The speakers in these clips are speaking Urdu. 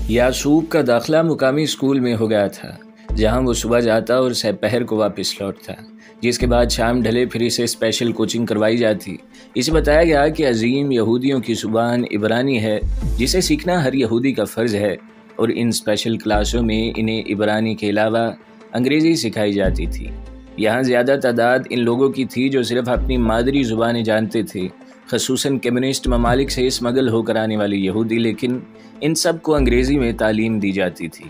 یعقوب کا داخلہ مقامی اسکول میں ہو گیا تھا، جہاں وہ صبح جاتا اور سہ پہر کو واپس لوٹتا، جس کے بعد شام ڈھلے پھر اسے اسپیشل کوچنگ کروائی جاتی۔ اسے بتایا گیا کہ عظیم یہودیوں کی زبان عبرانی ہے، جسے سیکھنا ہر یہودی کا فرض ہے، اور ان اسپیشل کلاسوں میں انہیں عبرانی کے علاوہ انگریزی سکھائی جاتی تھی۔ یہاں زیادہ تعداد ان لوگوں کی تھی جو صرف اپنی مادری زبانیں جانتے تھے، خصوصاً کمیونسٹ ممالک سے اسمگل ہو کر آنے والے یہودی، لیکن ان سب کو انگریزی میں تعلیم دی جاتی تھی۔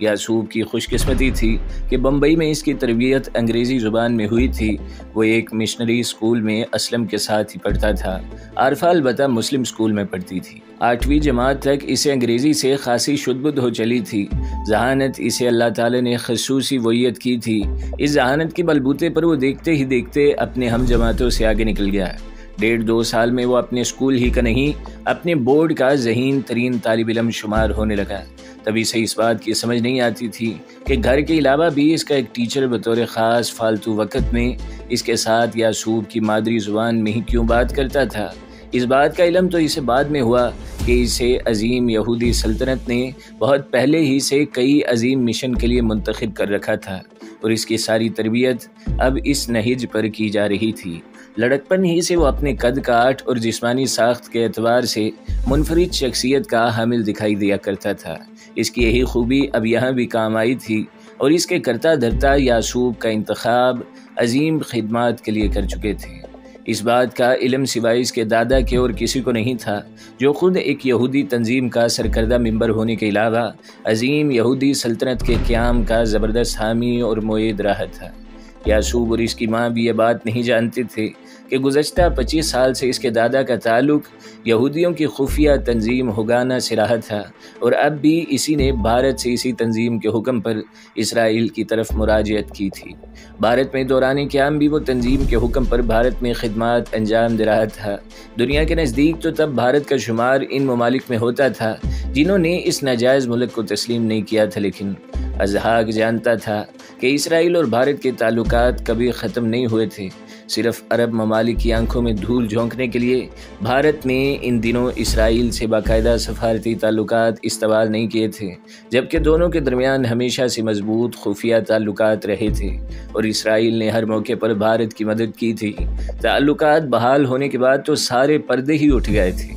یعقوب کی خوش قسمتی تھی کہ بمبئی میں اس کی تربیت انگریزی زبان میں ہوئی تھی۔ وہ ایک مشنری اسکول میں اسلم کے ساتھ ہی پڑھتا تھا۔ عارفہ البتہ مسلم اسکول میں پڑھتی تھی۔ 8ویں جماعت تک اسے انگریزی سے خاصی شدبد ہو چلی تھی۔ ذہانت اسے اللہ تعالی نے خصوصی وعیت کی تھی۔ اس ذہانت کے بلبوتے پر وہ دیکھتے ہی دیکھتے اپنے ہم جماعتوں سے آگے نکل گیا۔ 1.5-2 سال میں وہ اپنے اسکول ہی کا نہیں، اپنے بورڈ کا ذہین ترین طالب علم شمار ہونے لگا۔ تبھی سے اس بات کی سمجھ نہیں آتی تھی کہ گھر کے علاوہ بھی اس کا ایک ٹیچر بطور خاص فالتو وقت میں اس کے ساتھ یعقوب کی مادری زبان میں ہی کیوں بات کرتا تھا۔ اس بات کا علم تو اسے بعد میں ہوا کہ اسے عظیم یہودی سلطنت نے بہت پہلے ہی سے کئی عظیم مشن کے لیے منتخب کر رکھا تھا، اور اس کی ساری تربیت اب اس نہج پر کی جا رہی تھی۔ لڑکپن ہی سے وہ اپنے قد کاٹ اور جسمانی ساخت کے اعتبار سے منفرد شخصیت کا حامل دکھائی دیا کرتا تھا۔ اس کی یہی خوبی اب یہاں بھی کام آئی تھی، اور اس کے کرتا دھرتا یعقوب کا انتخاب عظیم خدمات کے لیے کر چکے تھے۔ اس بات کا علم سوائے اس کے دادا کے اور کسی کو نہیں تھا، جو خود ایک یہودی تنظیم کا سرکردہ ممبر ہونے کے علاوہ عظیم یہودی سلطنت کے قیام کا زبردست حامی اور معید رہا تھا۔ یعقوب اور اس کی ماں بھی یہ بات نہیں جانتے تھے کہ گزشتہ 25 سال سے اس کے دادا کا تعلق یہودیوں کی خفیہ تنظیم ہوگانا سے رہا تھا، اور اب بھی اسی نے بھارت سے اسی تنظیم کے حکم پر اسرائیل کی طرف مراجعت کی تھی۔ بھارت میں دوران قیام بھی وہ تنظیم کے حکم پر بھارت میں خدمات انجام دے رہا تھا۔ دنیا کے نزدیک تو تب بھارت کا شمار ان ممالک میں ہوتا تھا جنہوں نے اس ناجائز ملک کو تسلیم نہیں کیا تھا، لیکن اسحاق جانتا تھا کہ اسرائیل اور بھارت کے تعلقات کبھی ختم نہیں ہوئے تھے۔ صرف عرب ممالک کی آنکھوں میں دھول جھونکنے کے لیے بھارت نے ان دنوں اسرائیل سے باقاعدہ سفارتی تعلقات استوار نہیں کیے تھے، جبکہ دونوں کے درمیان ہمیشہ سے مضبوط خفیہ تعلقات رہے تھے، اور اسرائیل نے ہر موقع پر بھارت کی مدد کی تھی۔ تعلقات بحال ہونے کے بعد تو سارے پردے ہی اٹھ گئے تھے۔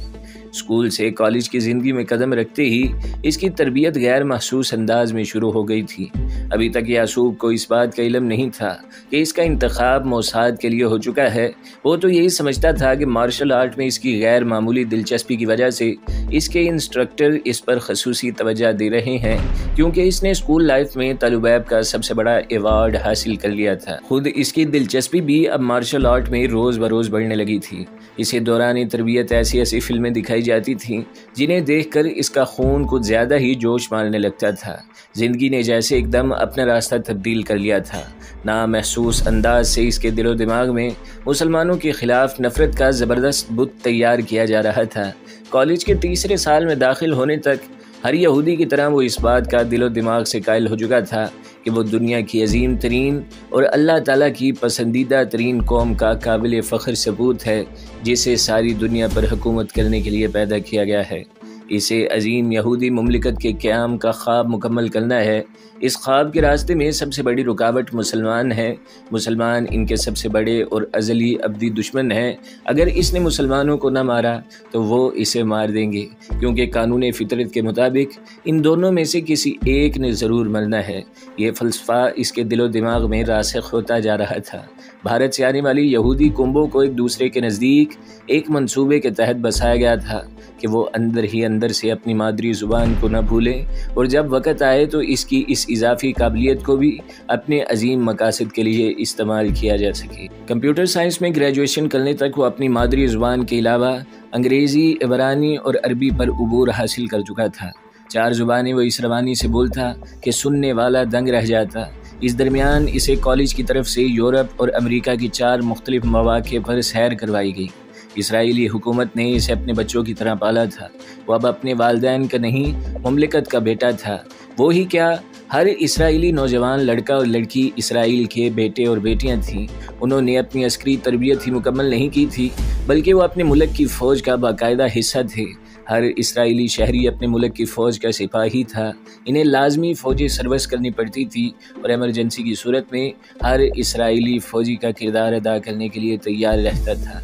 اسکول سے کالج کی زندگی میں قدم رکھتے ہی اس کی تربیت غیر محسوس انداز میں شروع ہو گئی تھی۔ ابھی تک یعقوب کو اس بات کا علم نہیں تھا کہ اس کا انتخاب موساد کے لیے ہو چکا ہے۔ وہ تو یہی سمجھتا تھا کہ مارشل آرٹ میں اس کی غیر معمولی دلچسپی کی وجہ سے اس کے انسٹرکٹر اس پر خصوصی توجہ دے رہے ہیں، کیونکہ اس نے اسکول لائف میں طالبیب کا سب سے بڑا ایوارڈ حاصل کر لیا تھا۔ خود اس کی دلچسپی بھی اب مارشل آرٹ میں روز بروز بڑھنے لگی تھی۔ اسے دوران تربیت ایسی فلمیں دکھائی جاتی تھیں جنہیں دیکھ کر اس کا خون کچھ زیادہ ہی جوش مارنے لگتا تھا۔ زندگی نے جیسے ایک دم اپنا راستہ تبدیل کر لیا تھا۔ نامحسوس انداز سے اس کے دل و دماغ میں مسلمانوں کے خلاف نفرت کا زبردست بت تیار کیا جا رہا تھا۔ کالج کے تیسرے سال میں داخل ہونے تک ہر یہودی کی طرح وہ اس بات کا دل و دماغ سے قائل ہو چکا تھا کہ وہ دنیا کی عظیم ترین اور اللہ تعالیٰ کی پسندیدہ ترین قوم کا قابل فخر ثبوت ہے، جسے ساری دنیا پر حکومت کرنے کے لیے پیدا کیا گیا ہے۔ اسے عظیم یہودی مملکت کے قیام کا خواب مکمل کرنا ہے۔ اس خواب کے راستے میں سب سے بڑی رکاوٹ مسلمان ہے۔ مسلمان ان کے سب سے بڑے اور ازلی ابدی دشمن ہیں۔ اگر اس نے مسلمانوں کو نہ مارا تو وہ اسے مار دیں گے، کیونکہ قانون فطرت کے مطابق ان دونوں میں سے کسی ایک نے ضرور مرنا ہے۔ یہ فلسفہ اس کے دل و دماغ میں راسخ ہوتا جا رہا تھا۔ بھارت سے آنے والی یہودی قوموں کو ایک دوسرے کے نزدیک ایک منصوبے کے تحت بسایا گیا تھا کہ وہ اندر ہی اندر سے اپنی مادری زبان کو نہ بھولیں، اور جب وقت آئے تو اس کی اس اضافی قابلیت کو بھی اپنے عظیم مقاصد کے لیے استعمال کیا جا سکے۔ کمپیوٹر سائنس میں گریجویشن کرنے تک وہ اپنی مادری زبان کے علاوہ انگریزی، عبرانی اور عربی پر عبور حاصل کر چکا تھا۔ 4 زبانیں وہ اس روانی سے بولتا کہ سننے والا دنگ رہ جاتا۔ اس درمیان اسے کالج کی طرف سے یورپ اور امریکہ کی 4 مختلف مواقع پر سیر کروائی گئی۔ اسرائیلی حکومت نے اسے اپنے بچوں کی طرح پالا تھا۔ وہ اب اپنے والدین کا نہیں، مملکت کا بیٹا تھا۔ وہی کیا، ہر اسرائیلی نوجوان لڑکا اور لڑکی اسرائیل کے بیٹے اور بیٹیاں تھیں۔ انہوں نے اپنی عسکری تربیت ہی مکمل نہیں کی تھی، بلکہ وہ اپنے ملک کی فوج کا باقاعدہ حصہ تھے۔ ہر اسرائیلی شہری اپنے ملک کی فوج کا سپاہی تھا، انہیں لازمی فوجی سروس کرنی پڑتی تھی اور ایمرجنسی کی صورت میں ہر اسرائیلی فوجی کا کردار ادا کرنے کے لیے تیار رہتا تھا۔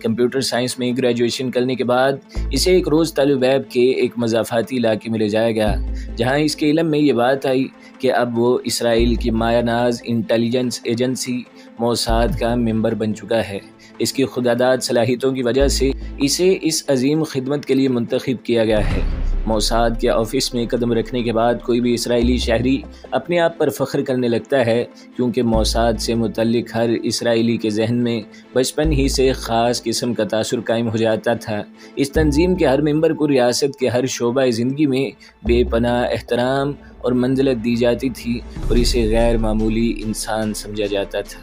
کمپیوٹر سائنس میں گریجویشن کرنے کے بعد اسے ایک روز طالب کے ایک مضافاتی علاقے میں لے جایا گیا، جہاں اس کے علم میں یہ بات آئی کہ اب وہ اسرائیل کی مایہ ناز انٹیلیجنس ایجنسی موساد کا ممبر بن چکا ہے۔ اس کی خودداد صلاحیتوں کی وجہ سے اسے اس عظیم خدمت کے لیے منتخب کیا گیا ہے۔ موساد کے آفس میں قدم رکھنے کے بعد کوئی بھی اسرائیلی شہری اپنے آپ پر فخر کرنے لگتا ہے، کیونکہ موساد سے متعلق ہر اسرائیلی کے ذہن میں بچپن ہی سے خاص قسم کا تاثر قائم ہو جاتا تھا۔ اس تنظیم کے ہر ممبر کو ریاست کے ہر شعبہ زندگی میں بے پناہ احترام اور منزلت دی جاتی تھی اور اسے غیر معمولی انسان سمجھا جاتا تھا۔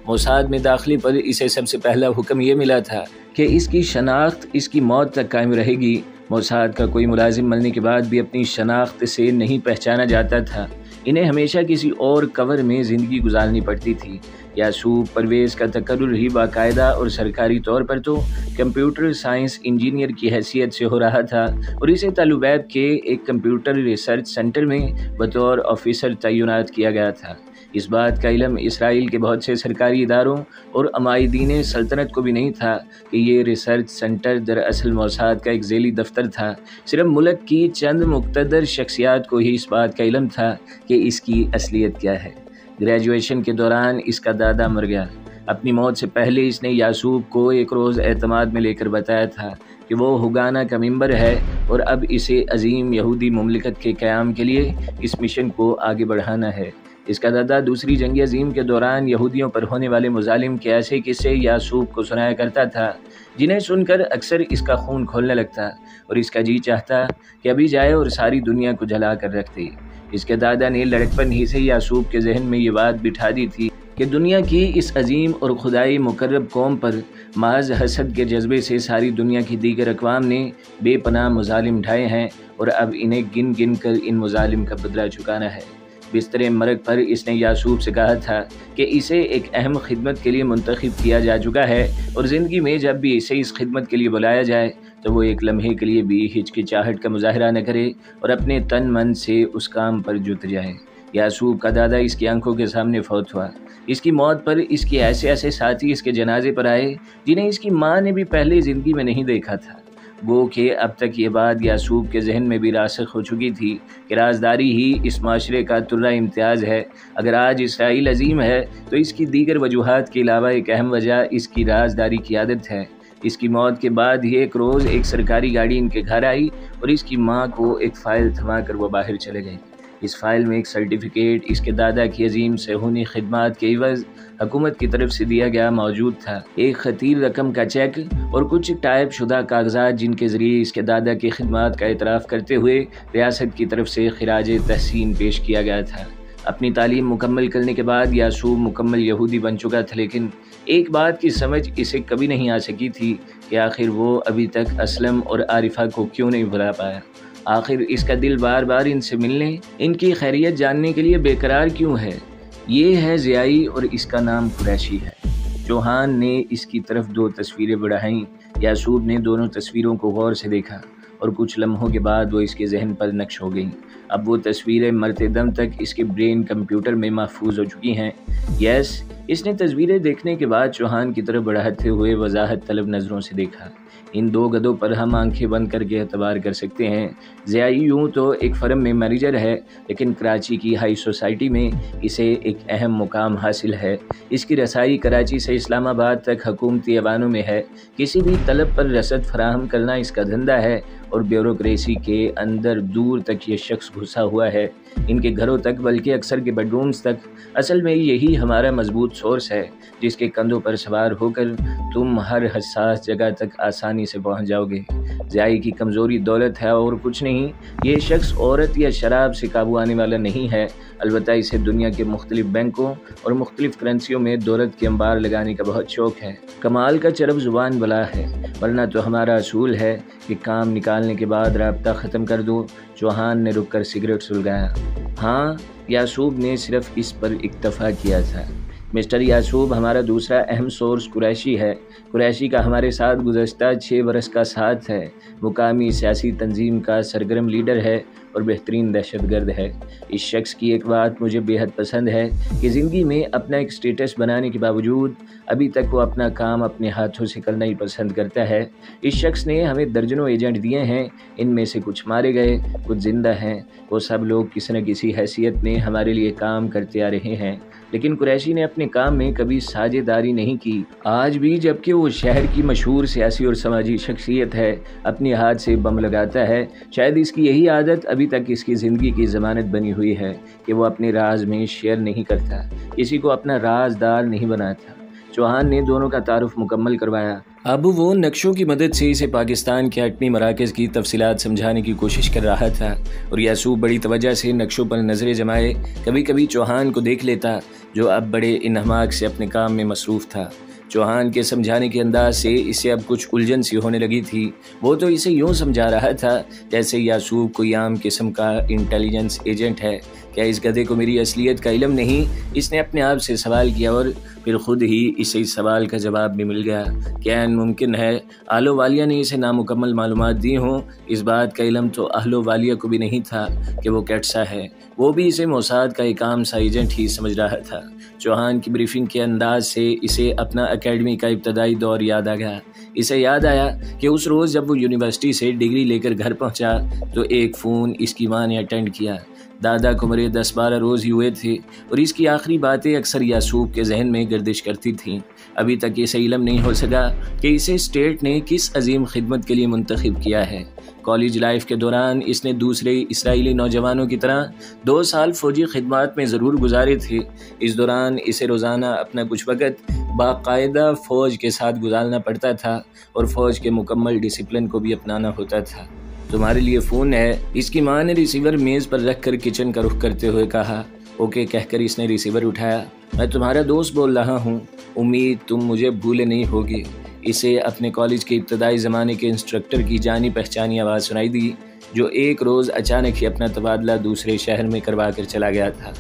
موساد میں داخلے پر اسے سب سے پہلا حکم یہ ملا تھا کہ اس کی شناخت اس کی موت تک قائم رہے گی۔ موساد کا کوئی ملازم مرنے کے بعد بھی اپنی شناخت سے نہیں پہچانا جاتا تھا، انہیں ہمیشہ کسی اور کور میں زندگی گزارنی پڑتی تھی۔ یعصوب پرویز کا تقرر ہی باقاعدہ اور سرکاری طور پر تو کمپیوٹر سائنس انجینئر کی حیثیت سے ہو رہا تھا اور اسے طالب کے ایک کمپیوٹر ریسرچ سینٹر میں بطور آفیسر تعینات کیا گیا تھا۔ اس بات کا علم اسرائیل کے بہت سے سرکاری اداروں اور عمائدین سلطنت کو بھی نہیں تھا کہ یہ ریسرچ سینٹر دراصل موساد کا ایک ذیلی دفتر تھا۔ صرف ملک کی چند مقتدر شخصیات کو ہی اس بات کا علم تھا کہ اس کی اصلیت کیا ہے۔ گریجویشن کے دوران اس کا دادا مر گیا۔ اپنی موت سے پہلے اس نے یعصوب کو ایک روز اعتماد میں لے کر بتایا تھا کہ وہ ہگانا کا ممبر ہے اور اب اسے عظیم یہودی مملکت کے قیام کے لیے اس مشن کو آگے بڑھانا ہے۔ اس کا دادا دوسری جنگ عظیم کے دوران یہودیوں پر ہونے والے مظالم کے ایسے قصے یعصوب کو سنایا کرتا تھا جنہیں سن کر اکثر اس کا خون کھولنے لگتا اور اس کا جی چاہتا کہ ابھی جائے اور ساری دنیا کو جلا کر رکھ دے۔ اس کے دادا نے لڑکپن ہی سے یعصوب کے ذہن میں یہ بات بٹھا دی تھی کہ دنیا کی اس عظیم اور خدائی مقرب قوم پر محض حسد کے جذبے سے ساری دنیا کی دیگر اقوام نے بے پناہ مظالم ڈھائے ہیں اور اب انہیں گن گن کر ان مظالم کا بدلہ چکانا ہے۔ بستر مرگ پر اس نے یعصوب سے کہا تھا کہ اسے ایک اہم خدمت کے لیے منتخب کیا جا چکا ہے اور زندگی میں جب بھی اسے اس خدمت کے لیے بلایا جائے تو وہ ایک لمحے کے لیے بھی ہچکچاہٹ کا مظاہرہ نہ کرے اور اپنے تن من سے اس کام پر جت جائے۔ یعصوب کا دادا اس کی آنکھوں کے سامنے فوت ہوا۔ اس کی موت پر اس کے ایسے ساتھی اس کے جنازے پر آئے جنہیں اس کی ماں نے بھی پہلے زندگی میں نہیں دیکھا تھا۔ گو کہ اب تک یہ بات یعصوب کے ذہن میں بھی راسخ ہو چکی تھی کہ رازداری ہی اس معاشرے کا ترہ امتیاز ہے۔ اگر آج اسرائیل عظیم ہے تو اس کی دیگر وجوہات کے علاوہ ایک اہم وجہ اس کی رازداری کی عادت ہے۔ اس کی موت کے بعد ہی ایک روز ایک سرکاری گاڑی ان کے گھر آئی اور اس کی ماں کو ایک فائل تھما کر وہ باہر چلے گئے۔ اس فائل میں ایک سرٹیفکیٹ اس کے دادا کی عظیم صہیونی خدمات کے عوض حکومت کی طرف سے دیا گیا موجود تھا، ایک خطیر رقم کا چیک اور کچھ ٹائپ شدہ کاغذات جن کے ذریعے اس کے دادا کی خدمات کا اعتراف کرتے ہوئے ریاست کی طرف سے خراج تحسین پیش کیا گیا تھا۔ اپنی تعلیم مکمل کرنے کے بعد یعصوب مکمل یہودی بن چکا تھا، لیکن ایک بات کی سمجھ اسے کبھی نہیں آ سکی تھی کہ آخر وہ ابھی تک اسلم اور عارفہ کو کیوں نہیں بھلا پایا۔ آخر اس کا دل بار بار ان سے ملنے، ان کی خیریت جاننے کے لیے بے قرار کیوں ہے؟ یہ ہے ضیائی اور اس کا نام قریشی ہے۔ چوہان نے اس کی طرف 2 تصویریں بڑھائیں۔ یعصوب نے دونوں تصویروں کو غور سے دیکھا اور کچھ لمحوں کے بعد وہ اس کے ذہن پر نقش ہو گئیں۔ اب وہ تصویریں مرتے دم تک اس کے برین کمپیوٹر میں محفوظ ہو چکی ہیں۔ اس نے تصویریں دیکھنے کے بعد چوہان کی طرف بڑھاتے ہوئے وضاحت طلب نظروں سے دیکھا۔ ان 2 گدوں پر ہم آنکھیں بند کر کے اعتبار کر سکتے ہیں۔ ضیائی یوں تو ایک فرم میں مینیجر ہے، لیکن کراچی کی ہائی سوسائٹی میں اسے ایک اہم مقام حاصل ہے۔ اس کی رسائی کراچی سے اسلام آباد تک حکومتی ایوانوں میں ہے۔ کسی بھی طلب پر رسد فراہم کرنا اس کا دھندا ہے اور بیوروکریسی کے اندر دور تک یہ شخص گھسا ہوا ہے، ان کے گھروں تک بلکہ اکثر کے بیڈ رومز تک۔ اصل میں یہی ہمارا مضبوط سورس ہے جس کے کندھوں پر سوار ہو کر تم ہر حساس جگہ تک آسانی سے پہنچ جاؤ گے۔ ضیائی کی کمزوری دولت ہے اور کچھ نہیں۔ یہ شخص عورت یا شراب سے قابو آنے والا نہیں ہے، البتہ اسے دنیا کے مختلف بینکوں اور مختلف کرنسیوں میں دولت کے انبار لگانے کا بہت شوق ہے۔ کمال کا چرب زبان بلا ہے، ورنہ تو ہمارا اصول ہے کہ کام نکالنے کے بعد رابطہ ختم کر دو۔ چوہان نے رک کر سگریٹ سلگایا۔ ہاں، یعصوب نے صرف اس پر اکتفا کیا تھا۔ مسٹر یعصوب ہمارا دوسرا اہم سورس قریشی ہے۔ قریشی کا ہمارے ساتھ گزشتہ 6 برس کا ساتھ ہے، مقامی سیاسی تنظیم کا سرگرم لیڈر ہے اور بہترین دہشت گرد ہے۔ اس شخص کی ایک بات مجھے بے حد پسند ہے کہ زندگی میں اپنا ایک سٹیٹس بنانے کے باوجود ابھی تک وہ اپنا کام اپنے ہاتھوں سے کرنا ہی پسند کرتا ہے۔ اس شخص نے ہمیں درجنوں ایجنٹ دیے ہیں، ان میں سے کچھ مارے گئے، کچھ زندہ ہیں۔ وہ سب لوگ کسی نہ کسی حیثیت میں ہمارے لیے کام کرتے آ رہے ہیں، لیکن قریشی نے اپنے کام میں کبھی ساجھیداری نہیں کی۔ آج بھی جبکہ وہ شہر کی مشہور سیاسی اور سماجی شخصیت ہے، اپنے ہاتھ سے بم لگاتا ہے۔ شاید اس کی یہی عادت ابھی تک اس کی زندگی کی ضمانت بنی ہوئی ہے کہ وہ اپنے راز میں شیئر نہیں کرتا، کسی کو اپنا رازدار نہیں بناتا۔ چوہان نے دونوں کا تعارف مکمل کروایا۔ اب وہ نقشوں کی مدد سے اسے پاکستان کے ایٹمی مراکز کی تفصیلات سمجھانے کی کوشش کر رہا تھا، اور یعصوب بڑی توجہ سے نقشوں پر نظریں جمائے کبھی کبھی چوہان کو دیکھ لیتا، جو اب بڑے انہماک سے اپنے کام میں مصروف تھا۔ چوہان کے سمجھانے کے انداز سے اسے اب کچھ الجھن سی ہونے لگی تھی۔ وہ تو اسے یوں سمجھا رہا تھا جیسے یعصوب کوئی عام قسم کا انٹیلیجنس ایجنٹ ہے۔ کیا اس گدھے کو میری اصلیت کا علم نہیں؟ اس نے اپنے آپ سے سوال کیا، اور پھر خود ہی اسے اس سوال کا جواب بھی مل گیا۔ کیا ممکن ہے اہلووالیہ نے اسے نامکمل معلومات دی ہوں؟ اس بات کا علم تو اہلووالیہ کو بھی نہیں تھا کہ وہ کیسا ہے، وہ بھی اسے موساد کا ایک عام سا ایجنٹ ہی سمجھ رہا تھا۔ چوہان کی بریفنگ کے انداز سے اسے اپنا اکیڈمی کا ابتدائی دور یاد آ گیا۔ اسے یاد آیا کہ اس روز جب وہ یونیورسٹی سے ڈگری لے کر گھر پہنچا تو ایک فون اس کی ماں نے اٹینڈ کیا۔ دادا کو مرے 10-12 روز ہی ہوئے تھے، اور اس کی آخری باتیں اکثر یعصوب کے ذہن میں گردش کرتی تھیں۔ ابھی تک اسے علم نہیں ہو سکا کہ اسے اسٹیٹ نے کس عظیم خدمت کے لیے منتخب کیا ہے۔ کالج لائف کے دوران اس نے دوسرے اسرائیلی نوجوانوں کی طرح 2 سال فوجی خدمات میں ضرور گزارے تھے۔ اس دوران اسے روزانہ اپنا کچھ وقت باقاعدہ فوج کے ساتھ گزارنا پڑتا تھا، اور فوج کے مکمل ڈسپلن کو بھی اپنانا ہوتا تھا۔ تمہارے لیے فون ہے، اس کی ماں نے ریسیور میز پر رکھ کر کچن کا رخ کرتے ہوئے کہا۔ اوکے کہہ کر اس نے ریسیور اٹھایا۔ میں تمہارا دوست بول رہا ہوں، امید تم مجھے بھولے نہیں ہوگے۔ اسے اپنے کالج کے ابتدائی زمانے کے انسٹرکٹر کی جانی پہچانی آواز سنائی دی، جو ایک روز اچانک ہی اپنا تبادلہ دوسرے شہر میں کروا کر چلا گیا تھا۔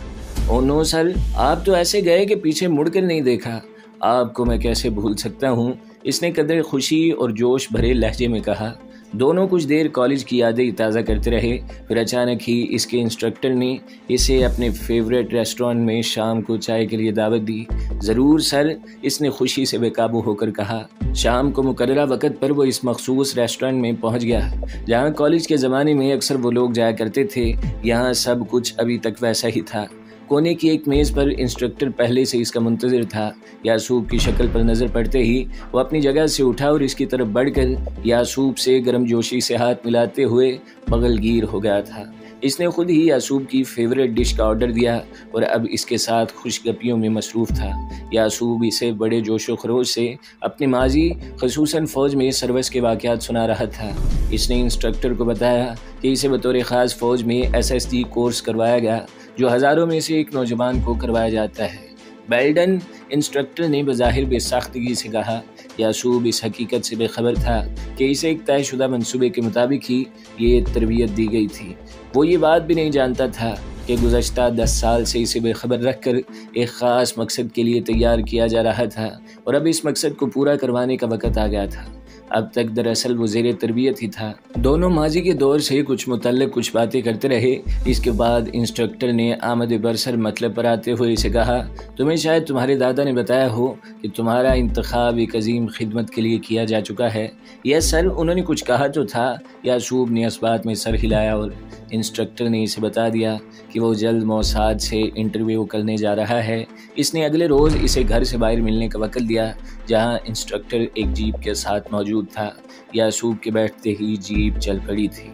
او نو سر، آپ تو ایسے گئے کہ پیچھے مڑ کر نہیں دیکھا۔ آپ کو میں کیسے بھول سکتا ہوں، اس نے قدر خوشی اور جوش بھرے لہجے میں کہا۔ دونوں کچھ دیر کالج کی یادیں تازہ کرتے رہے، پھر اچانک ہی اس کے انسٹرکٹر نے اسے اپنے فیوریٹ ریسٹورنٹ میں شام کو چائے کے لیے دعوت دی۔ ضرور سر، اس نے خوشی سے بے قابو ہو کر کہا۔ شام کو مقررہ وقت پر وہ اس مخصوص ریسٹورنٹ میں پہنچ گیا جہاں کالج کے زمانے میں اکثر وہ لوگ جایا کرتے تھے۔ یہاں سب کچھ ابھی تک ویسا ہی تھا۔ کونے کی ایک میز پر انسٹرکٹر پہلے سے اس کا منتظر تھا۔ یعصوب کی شکل پر نظر پڑتے ہی وہ اپنی جگہ سے اٹھا اور اس کی طرف بڑھ کر یعصوب سے گرم جوشی سے ہاتھ ملاتے ہوئے بغل گیر ہو گیا تھا۔ اس نے خود ہی یعصوب کی فیوریٹ ڈش کا آرڈر دیا اور اب اس کے ساتھ خوش گپیوں میں مصروف تھا۔ یعصوب اسے بڑے جوش و خروش سے اپنے ماضی خصوصاً فوج میں سروس کے واقعات سنا رہا تھا۔ اس نے انسٹرکٹر کو بتایا کہ اسے بطور خاص فوج میں SSD کورس کروایا گیا، جو ہزاروں میں سے ایک نوجوان کو کروایا جاتا ہے۔ بیلڈن، انسٹرکٹر نے بظاہر بے ساختگی سے کہا۔ یعصوب اس حقیقت سے بے خبر تھا کہ اسے ایک طے شدہ منصوبے کے مطابق ہی یہ تربیت دی گئی تھی۔ وہ یہ بات بھی نہیں جانتا تھا کہ گزشتہ 10 سال سے اسے بے خبر رکھ کر ایک خاص مقصد کے لیے تیار کیا جا رہا تھا، اور اب اس مقصد کو پورا کروانے کا وقت آ گیا تھا۔ اب تک دراصل وہ زیر تربیت ہی تھا۔ دونوں ماضی کے دور سے کچھ متعلق کچھ باتیں کرتے رہے۔ اس کے بعد انسٹرکٹر نے آمد برسر مطلب پر آتے ہوئے اسے کہا، تمہیں شاید تمہارے دادا نے بتایا ہو کہ تمہارا انتخاب ایک عظیم خدمت کے لیے کیا جا چکا ہے۔ یس سر، انہوں نے کچھ کہا تو تھا۔ یعصوب نے اس بات میں سر ہلایا اور انسٹرکٹر نے اسے بتا دیا کہ وہ جلد موساد سے انٹرویو کرنے جا رہا ہے۔ اس نے اگلے روز اسے گھر سے باہر ملنے کا وقت دیا، جہاں انسٹرکٹر ایک جیپ کے ساتھ موجود تھا۔ یعصوب کے بیٹھتے ہی جیپ چل پڑی تھی۔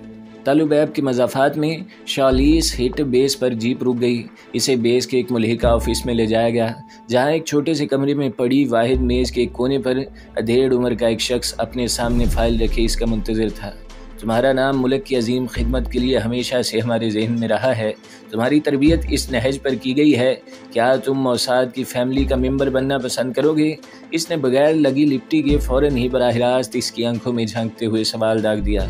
تالوبیب کے مضافات میں شالیس ہٹ بیس پر جیپ رک گئی۔ اسے بیس کے ایک ملحقہ آفس میں لے جایا گیا، جہاں ایک چھوٹے سے کمرے میں پڑی واحد میز کے ایک کونے پر ادھیڑ عمر کا ایک شخص اپنے سامنے فائل رکھے اس کا منتظر تھا۔ تمہارا نام ملک کی عظیم خدمت کے لیے ہمیشہ سے ہمارے ذہن میں رہا ہے۔ تمہاری تربیت اس نہج پر کی گئی ہے۔ کیا تم موساد کی فیملی کا ممبر بننا پسند کرو گے؟ اس نے بغیر لگی لپٹی کے فوراً ہی براہ راست اس کی آنکھوں میں جھانکتے ہوئے سوال داغ دیا۔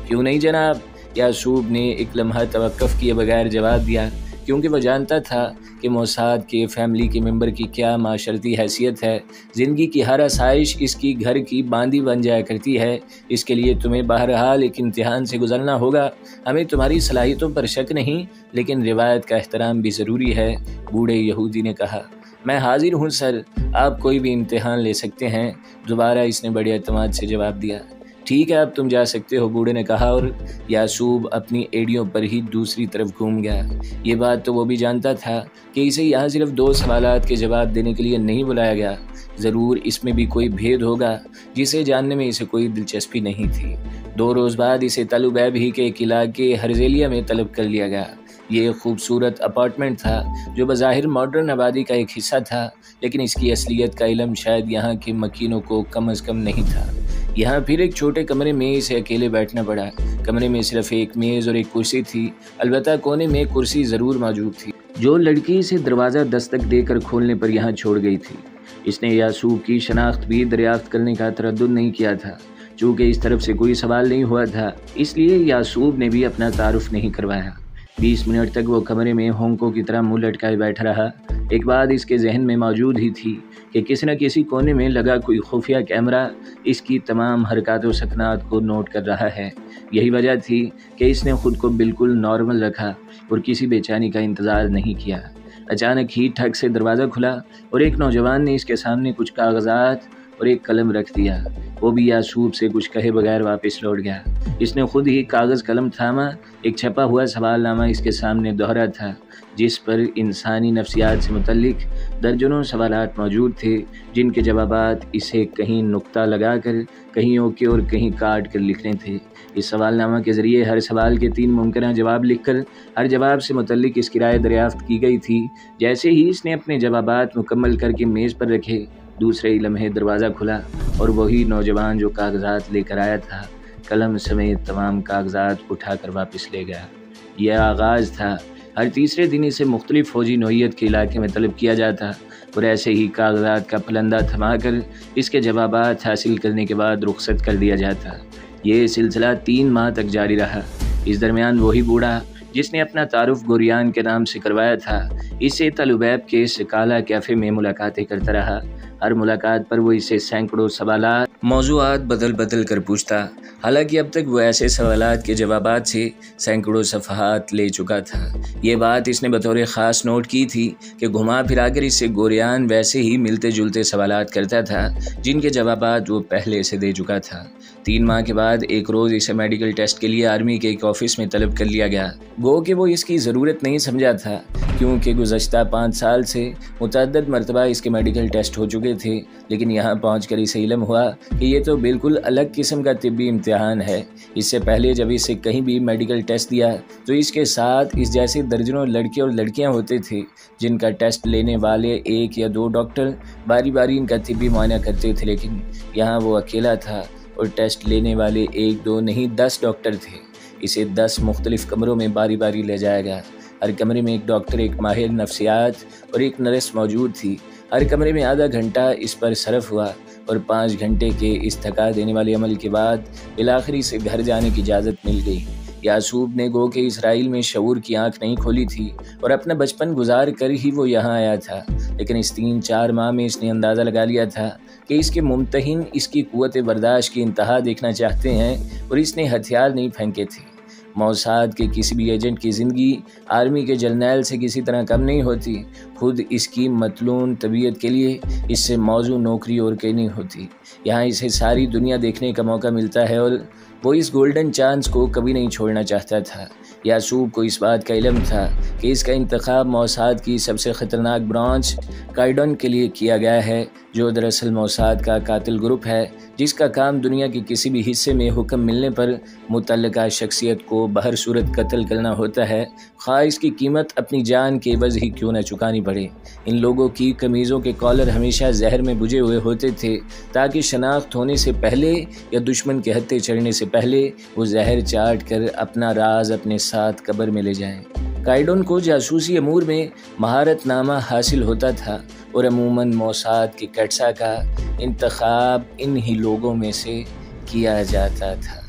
کیوں نہیں جناب؟ یعصوب نے ایک لمحہ توقف کیے بغیر جواب دیا۔ کیونکہ وہ جانتا تھا کہ موساد کے فیملی کے ممبر کی کیا معاشرتی حیثیت ہے۔ زندگی کی ہر آسائش اس کی گھر کی باندی بن جایا کرتی ہے، اس کے لیے تمہیں بہرحال ایک امتحان سے گزرنا ہوگا۔ ہمیں تمہاری صلاحیتوں پر شک نہیں، لیکن روایت کا احترام بھی ضروری ہے، بوڑھے یہودی نے کہا۔ میں حاضر ہوں سر، آپ کوئی بھی امتحان لے سکتے ہیں، دوبارہ اس نے بڑے اعتماد سے جواب دیا۔ ٹھیک ہے، اب تم جا سکتے ہو، بوڑھے نے کہا، اور یعقوب اپنی ایڑیوں پر ہی دوسری طرف گھوم گیا۔ یہ بات تو وہ بھی جانتا تھا کہ اسے یہاں صرف 2 سوالات کے جواب دینے کے لیے نہیں بلایا گیا، ضرور اس میں بھی کوئی بھید ہوگا جسے جاننے میں اسے کوئی دلچسپی نہیں تھی۔ 2 روز بعد اسے تل عبیب ہی کے ایک علاقے ہرزیلیہ میں طلب کر لیا گیا۔ یہ ایک خوبصورت اپارٹمنٹ تھا جو بظاہر ماڈرن آبادی کا ایک حصہ تھا، لیکن اس کی اصلیت کا علم شاید یہاں کے مکینوں کو کم از کم نہیں تھا۔ یہاں پھر ایک چھوٹے کمرے میں اسے اکیلے بیٹھنا پڑا۔ کمرے میں صرف ایک میز اور ایک کرسی تھی، البتہ کونے میں کرسی ضرور موجود تھی جو لڑکی اسے دروازہ دستک دے کر کھولنے پر یہاں چھوڑ گئی تھی۔ اس نے یعقوب کی شناخت بھی دریافت کرنے کا تردد نہیں کیا تھا، چونکہ اس طرف سے کوئی سوال نہیں ہوا تھا، اس لیے یعقوب نے بھی اپنا تعارف نہیں کروایا۔ 20 منٹ تک وہ کمرے میں ہونکوں کی طرح منہ لٹکائے بیٹھا رہا۔ ایک بات اس کے ذہن میں موجود ہی تھی کہ کسی نہ کسی کونے میں لگا کوئی خفیہ کیمرہ اس کی تمام حرکات و سکنات کو نوٹ کر رہا ہے۔ یہی وجہ تھی کہ اس نے خود کو بالکل نارمل رکھا اور کسی بے چینی کا انتظار نہیں کیا۔ اچانک ہی ٹھک سے دروازہ کھلا اور ایک نوجوان نے اس کے سامنے کچھ کاغذات اور ایک قلم رکھ دیا۔ وہ بھی یعقوب سے کچھ کہے بغیر واپس لوٹ گیا۔ اس نے خود ہی کاغذ قلم تھاما۔ ایک چھپا ہوا سوال نامہ اس کے سامنے دوہرا تھا، جس پر انسانی نفسیات سے متعلق درجنوں سوالات موجود تھے، جن کے جوابات اسے کہیں نقطہ لگا کر، کہیں اوکے اور کہیں کاٹ کر لکھنے تھے۔ اس سوال نامہ کے ذریعے ہر سوال کے 3 ممکنہ جواب لکھ کر ہر جواب سے متعلق اس کی رائے دریافت کی گئی تھی۔ جیسے ہی اس نے اپنے جوابات مکمل کر کے میز پر رکھے، دوسرے ہی لمحے دروازہ کھلا اور وہی نوجوان جو کاغذات لے کر آیا تھا، قلم سمیت تمام کاغذات اٹھا کر واپس لے گیا۔ یہ آغاز تھا۔ ہر تیسرے دن اسے مختلف فوجی نوعیت کے علاقے میں طلب کیا جاتا اور ایسے ہی کاغذات کا پلندہ تھما کر اس کے جوابات حاصل کرنے کے بعد رخصت کر دیا جاتا۔ یہ سلسلہ 3 ماہ تک جاری رہا۔ اس درمیان وہی بوڑھا جس نے اپنا تعارف گوریان کے نام سے کروایا تھا، اسے تل عبیب کے سکالا کیفے میں ملاقاتیں کرتا رہا۔ ہر ملاقات پر وہ اسے سینکڑوں سوالات، موضوعات بدل کر پوچھتا، حالانکہ اب تک وہ ایسے سوالات کے جوابات سے سینکڑوں صفحات لے چکا تھا۔ یہ بات اس نے بطور خاص نوٹ کی تھی کہ گھما پھرا کر اس سے گوریان ویسے ہی ملتے جلتے سوالات کرتا تھا جن کے جوابات وہ پہلے سے دے چکا تھا۔ 3 ماہ کے بعد ایک روز اسے میڈیکل ٹیسٹ کے لیے آرمی کے ایک آفس میں طلب کر لیا گیا۔ گو کہ وہ اس کی ضرورت نہیں سمجھا تھا، کیونکہ گزشتہ 5 سال سے متعدد مرتبہ اس کے میڈیکل ٹیسٹ ہو چکے تھے، لیکن یہاں پہنچ کر اسے علم ہوا کہ یہ تو بالکل الگ قسم کا طبی امتحان ہے۔ اس سے پہلے جب اسے کہیں بھی میڈیکل ٹیسٹ دیا تو اس کے ساتھ اس جیسے درجنوں لڑکے اور لڑکیاں ہوتے تھے، جن کا ٹیسٹ لینے والے 1 یا 2 ڈاکٹر باری باری ان کا طبی معائنہ کرتے تھے، لیکن یہاں وہ اکیلا تھا اور ٹیسٹ لینے والے 1 2 نہیں 10 ڈاکٹر تھے۔ اسے 10 مختلف کمروں میں باری باری لے جایا گیا۔ ہر کمرے میں ایک ڈاکٹر، ایک ماہر نفسیات اور ایک نرس موجود تھی۔ ہر کمرے میں آدھا گھنٹہ اس پر صرف ہوا اور 5 گھنٹے کے اس تھکا دینے والے عمل کے بعد بالآخر اسے گھر جانے کی اجازت مل گئی۔ یعقوب نے گو کہ اسرائیل میں شعور کی آنکھ نہیں کھولی تھی اور اپنا بچپن گزار کر ہی وہ یہاں آیا تھا، لیکن اس 3-4 ماہ میں اس نے اندازہ لگا لیا تھا کہ اس کے ممتحن اس کی قوت برداشت کی انتہا دیکھنا چاہتے ہیں اور اس نے ہتھیار نہیں پھینکے تھے۔ موساد کے کسی بھی ایجنٹ کی زندگی آرمی کے جرنیل سے کسی طرح کم نہیں ہوتی۔ خود اس کی متلون طبیعت کے لیے اس سے موزوں نوکری اور کہیں نہیں ہوتی۔ یہاں اسے ساری دنیا دیکھنے کا موقع ملتا ہے اور وہ اس گولڈن چانس کو کبھی نہیں چھوڑنا چاہتا تھا۔ یعقوب کو اس بات کا علم تھا کہ اس کا انتخاب موساد کی سب سے خطرناک برانچ قائدون کے لیے کیا گیا ہے، جو دراصل موساد کا قاتل گروپ ہے، جس کا کام دنیا کے کسی بھی حصے میں حکم ملنے پر متعلقہ شخصیت کو بہر صورت قتل کرنا ہوتا ہے، خواہ اس کی قیمت اپنی جان کے عوض ہی کیوں نہ چکانی پڑے۔ ان لوگوں کی قمیضوں کے کالر ہمیشہ زہر میں بجھے ہوئے ہوتے تھے تاکہ شناخت ہونے سے پہلے یا دشمن کے ہتھے چڑھنے سے پہلے وہ زہر چاٹ کر اپنا راز اپنے ساتھ قبر میں لے جائیں۔ قائدون کو جاسوسی امور میں مہارت نامہ حاصل ہوتا تھا اور عموماً موساد کے کٹسا کا انتخاب انہی لوگوں میں سے کیا جاتا تھا۔